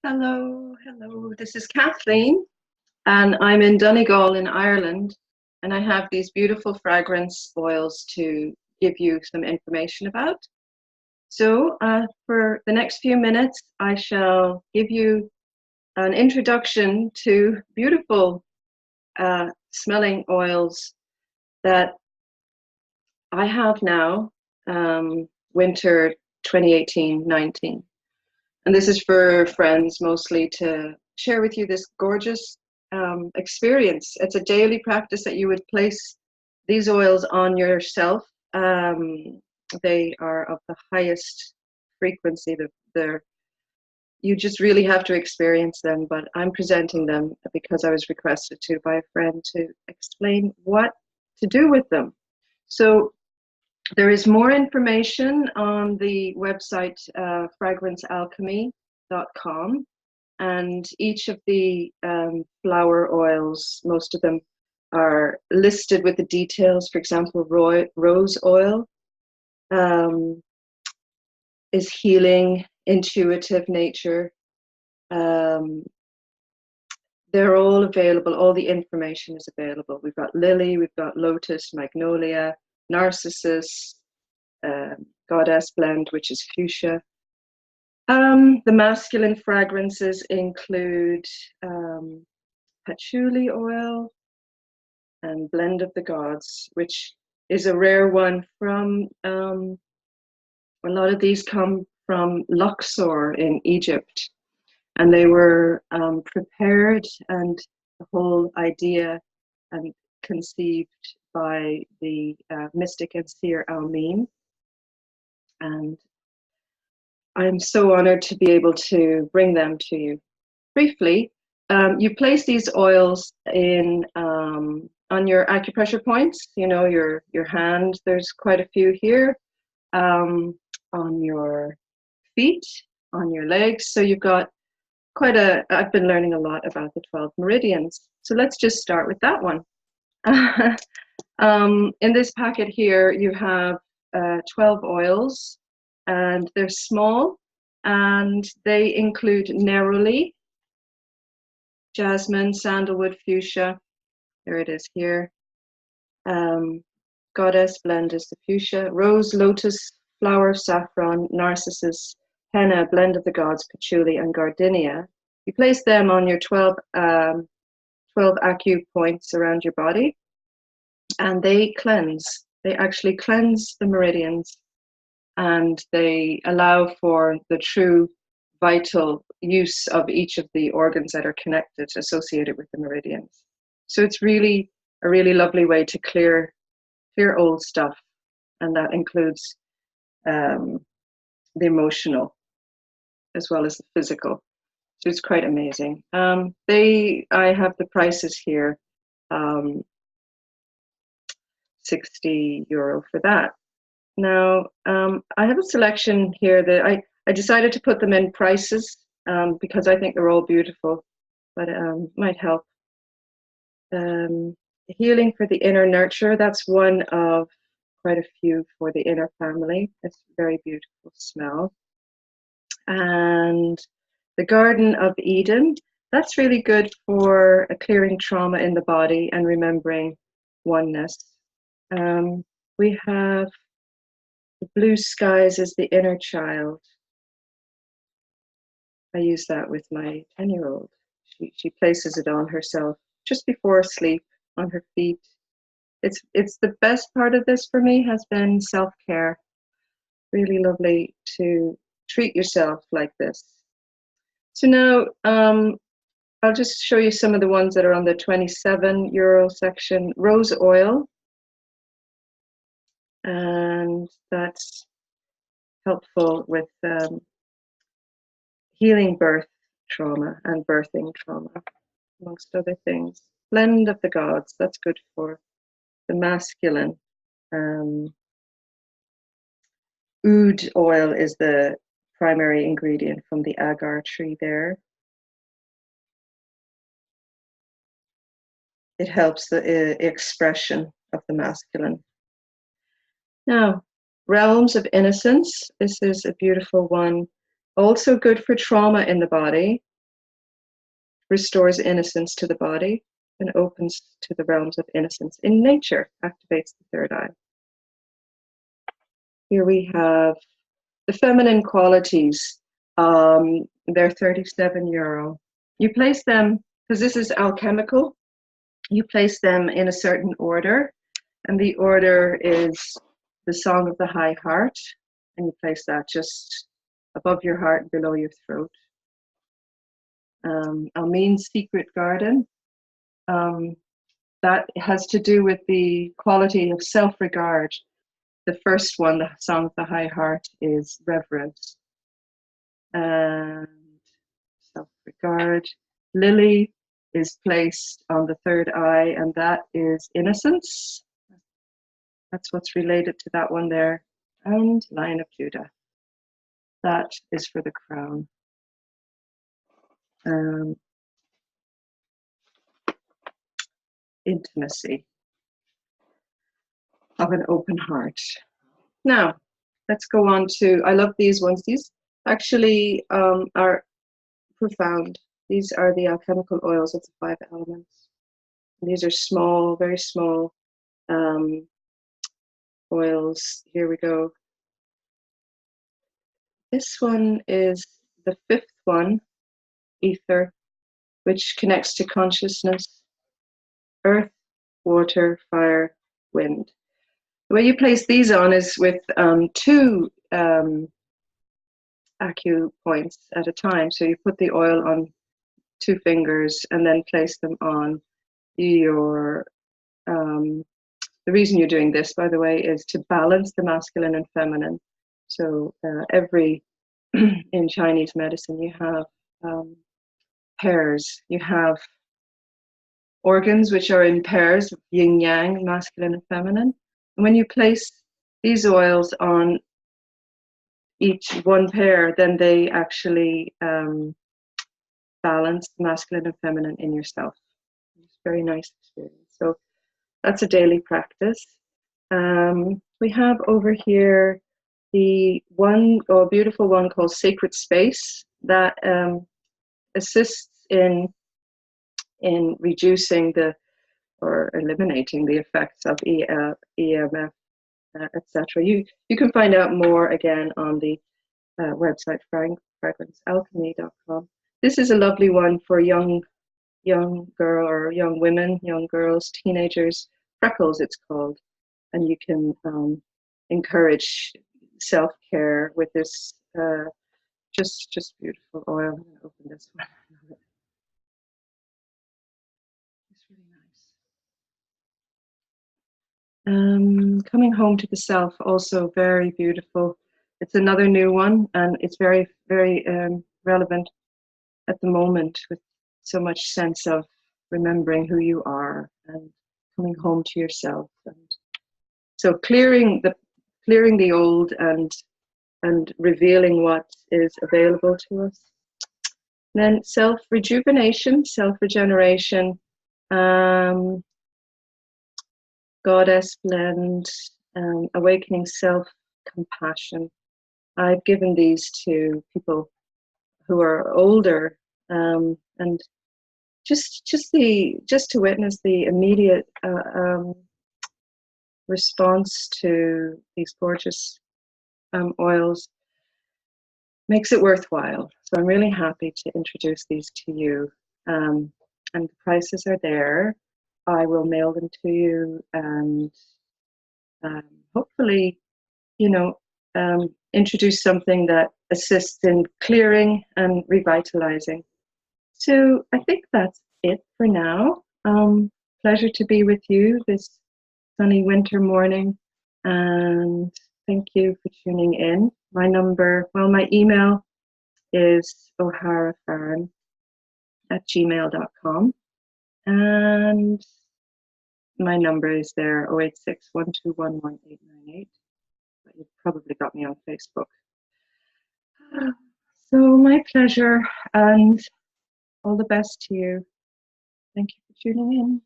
Hello, hello. This is Kathleen, and I'm in Donegal in Ireland, and I have these beautiful fragrance oils to give you some information about. So, for the next few minutes, I shall give you an introduction to beautiful smelling oils that I have now, winter 2018-19. And this is for friends mostly to share with you this gorgeous experience. It's a daily practice that you would place these oils on yourself. They are of the highest frequency. You just really have to experience them, but I'm presenting them because I was requested to by a friend to explain what to do with them. So there is more information on the website fragrancealchemy.com, and each of the flower oils, most of them are listed with the details. For example, rose oil is healing, intuitive nature. They're all available, all the information is available. We've got lily, we've got lotus, magnolia, narcissus, goddess blend, which is fuchsia. The masculine fragrances include patchouli oil and blend of the gods, which is a rare one from, a lot of these come from Luxor in Egypt, and they were prepared, and the whole idea and conceived by the mystic and seer Almin. And I'm so honored to be able to bring them to you. Briefly, you place these oils in on your acupressure points, you know, your hand, there's quite a few here, on your feet, on your legs. So you've got I've been learning a lot about the 12 meridians. So let's just start with that one. In this packet here, you have 12 oils, and they're small, and they include neroli, jasmine, sandalwood, fuchsia. There it is here. Goddess blend is the fuchsia. Rose, lotus, flower, saffron, narcissus, henna, blend of the gods, patchouli, and gardenia. You place them on your 12 acu points around your body, and they cleanse. They actually cleanse the meridians, and they allow for the true vital use of each of the organs that are connected, associated with the meridians. So it's really a really lovely way to clear old stuff, and that includes the emotional as well as the physical. So it's quite amazing. I have the prices here, €60 for that. Now, I have a selection here that I decided to put them in prices because I think they're all beautiful, but might help. Healing for the inner nurture, that's one of quite a few for the inner family. It's a very beautiful smell. And the Garden of Eden, that's really good for clearing trauma in the body and remembering oneness. We have the blue skies as the inner child. I use that with my 10-year-old. She places it on herself just before sleep, on her feet. It's the best part of this for me has been self-care. Really lovely to treat yourself like this. So now I'll just show you some of the ones that are on the €27 section. Rose oil, and that's helpful with healing birth trauma and birthing trauma, amongst other things. Blend of the gods, that's good for the masculine. Oud oil is the primary ingredient from the agar tree there. It helps the expression of the masculine. Now, realms of innocence. This is a beautiful one. Also good for trauma in the body. restores innocence to the body, and opens to the realms of innocence in nature, activates the third eye. Here we have the feminine qualities. They're €37. You place them, because this is alchemical, you place them in a certain order, and the order is the Song of the High Heart, and you place that just above your heart and below your throat. Almin's Secret Garden, that has to do with the quality of self-regard. The first one, the Song of the High Heart, is reverence and self-regard. Lily is placed on the third eye, and that is innocence. That's what's related to that one there. And Lion of Judah. That is for the crown. Intimacy of an open heart. Now, let's go on to, I love these ones. These actually are profound. These are the alchemical oils of the 5 elements. And these are small, very small oils. Here we go. This one is the 5th one, ether, which connects to consciousness, earth, water, fire, wind. The way you place these on is with 2 acupoints at a time. So you put the oil on 2 fingers and then place them on your, the reason you're doing this, by the way, is to balance the masculine and feminine. So in Chinese medicine, you have pairs. You have organs which are in pairs, yin yang, masculine and feminine. And when you place these oils on each one pair, then they actually balance masculine and feminine in yourself. It's a very nice experience. So that's a daily practice. We have over here the beautiful one called Sacred Space that assists in reducing or eliminating the effects of EMF, etc. You can find out more again on the website fragrancealchemy.com. This is a lovely one for young girl or young women, young girls, teenagers. Freckles, it's called, and you can encourage self-care with this just beautiful oil. I'm going to open this one. It's really nice. Coming home to the self, also very beautiful. It's another new one, and it's very, very relevant at the moment, with so much sense of remembering who you are and coming home to yourself. And so clearing the old and revealing what is available to us. Then self-rejuvenation, self-regeneration, goddess blend, awakening self-compassion. I've given these to people who are older, and just to witness the immediate response to these gorgeous oils makes it worthwhile. So I'm really happy to introduce these to you, and the prices are there. I will mail them to you, and hopefully, introduce something that assists in clearing and revitalizing. So I think that's it for now. Pleasure to be with you this sunny winter morning, and thank you for tuning in. My email is oharafarron@gmail.com, and my number is there, 086-121-1898. But you've probably got me on Facebook. So my pleasure, and all the best to you. Thank you for tuning in.